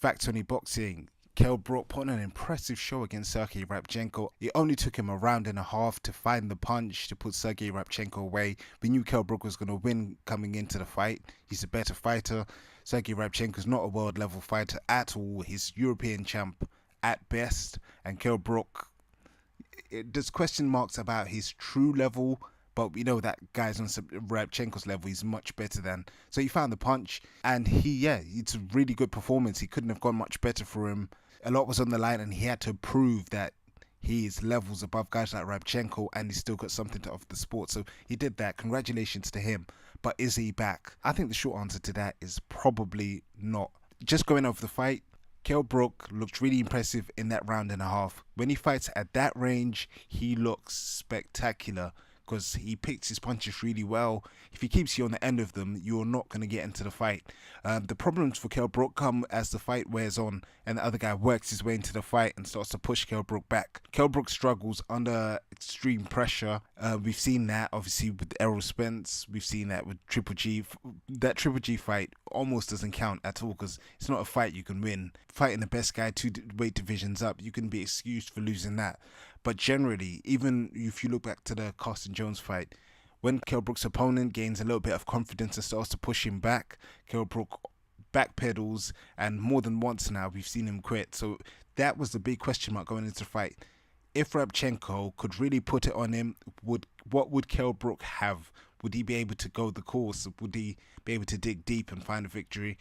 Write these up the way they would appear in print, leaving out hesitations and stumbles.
Facts Only Boxing. Kell Brook put on an impressive show against Sergey Rabchenko. It only took him a round and a half to find the punch to put Sergey Rabchenko away. We knew Kell Brook was going to win coming into the fight. He's a better fighter. Sergey Rabchenko is not a world level fighter at all. He's European champ at best. And Kell Brook, there's question marks about his true level, but we know that guys on Rabchenko's level he's much better than. So he found the punch, and it's a really good performance. He couldn't have gone much better for him. A lot was on the line, and he had to prove that he is levels above guys like Rabchenko, and he's still got something to offer the sport. So he did that. Congratulations to him. But is he back? I think the short answer to that is probably not. Just going over the fight, Kell Brook looked really impressive in that round and a half. When he fights at that range, he looks spectacular because he picks his punches really well. If he keeps you on the end of them, you're not going to get into the fight. The problems for Kell Brook come as the fight wears on and the other guy works his way into the fight and starts to push Kell Brook back. Kell Brook struggles under extreme pressure. We've seen that obviously with Errol Spence. We've seen that with Triple G. That Triple G fight almost doesn't count at all because it's not a fight you can win. Fighting the best guy 2 weight divisions up, you can be excused for losing that. But generally, even if you look back to the Carson Jones fight, when Kell Brook's opponent gains a little bit of confidence and starts to push him back, Kell Brook backpedals, and more than once now we've seen him quit. So that was the big question mark going into the fight. If Rabchenko could really put it on him, what would Kell Brook have? Would he be able to go the course? Would he be able to dig deep and find a victory?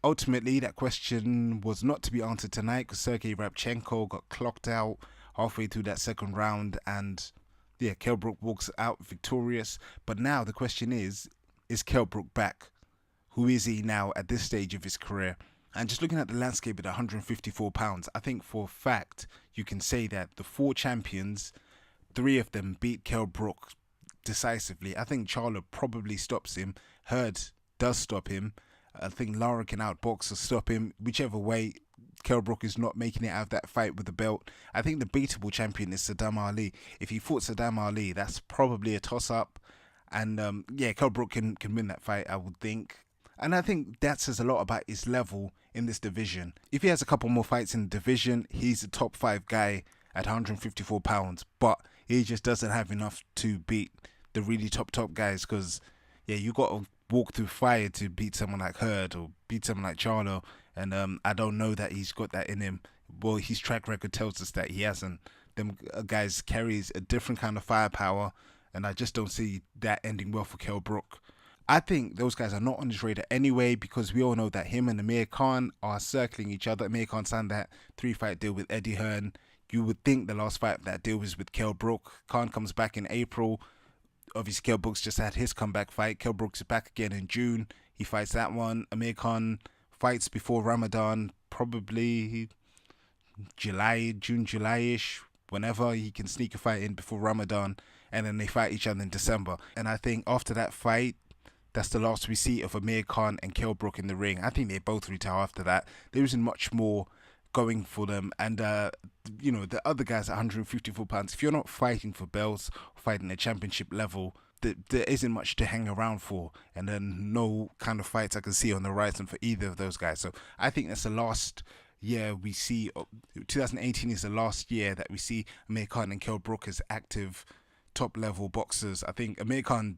Ultimately, that question was not to be answered tonight because Sergey Rabchenko got clocked out halfway through that second round, and Kell Brook walks out victorious. But now the question is Kell Brook back? Who is he now at this stage of his career? And just looking at the landscape at 154 pounds, I think for a fact you can say that the 4 champions, 3 of them beat Kell Brook decisively. I think Charlo probably stops him. Hurd does stop him. I think Lara can outbox or stop him. Whichever way, Kell Brook is not making it out of that fight with the belt. I think the beatable champion is Saddam Ali. If he fought Saddam Ali, that's probably a toss-up. And Kell Brook can win that fight, I would think. And I think that says a lot about his level in this division. If he has a couple more fights in the division, he's a top 5 guy at 154 pounds. But he just doesn't have enough to beat the really top guys because, you got to walk through fire to beat someone like Hurd or beat someone like Charlo. And I don't know that he's got that in him. Well, his track record tells us that he hasn't. Them guys carries a different kind of firepower, and I just don't see that ending well for Kell Brook. I think those guys are not on his radar anyway because we all know that him and Amir Khan are circling each other. Amir Khan signed that 3-fight deal with Eddie Hearn. You would think the last fight of that deal was with Kell Brook. Khan comes back in April. Obviously, Kell Brook's just had his comeback fight. Kell Brook's back again in June. He fights that one. Amir Khan fights before Ramadan, probably June, July-ish, whenever he can sneak a fight in before Ramadan, and then they fight each other in December. And I think after that fight, that's the last we see of Amir Khan and Kell Brook in the ring. I think they both retire after that. There isn't much more going for them. And, the other guys at 154 pounds, if you're not fighting for belts, fighting at championship level, there isn't much to hang around for, and then no kind of fights I can see on the horizon for either of those guys. So I think that's the last year we see. 2018 is the last year that we see Amir Khan and Kell Brook as active top level boxers. I think Amir Khan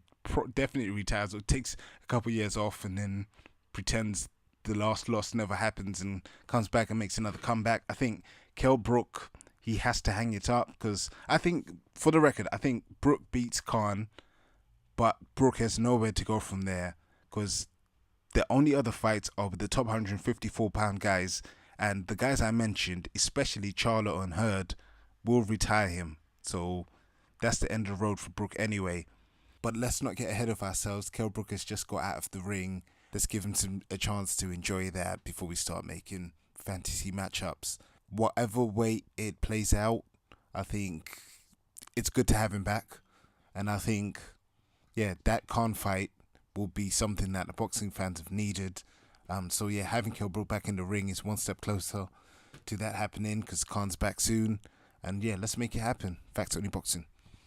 definitely retires or takes a couple years off and then pretends the last loss never happens and comes back and makes another comeback. I think Kell Brook, he has to hang it up because I think, for the record, I think Brook beats Khan, but Brook has nowhere to go from there because the only other fights are with the top 154 pound guys, and the guys I mentioned, especially Charlo and Hurd, will retire him. So that's the end of the road for Brook anyway. But let's not get ahead of ourselves. Kell Brook has just got out of the ring. Let's give him a chance to enjoy that before we start making fantasy matchups. Whatever way it plays out, I think it's good to have him back. And I think, that Khan fight will be something that the boxing fans have needed. Having Kell Brook back in the ring is one step closer to that happening because Khan's back soon. And let's make it happen. Facts Only Boxing.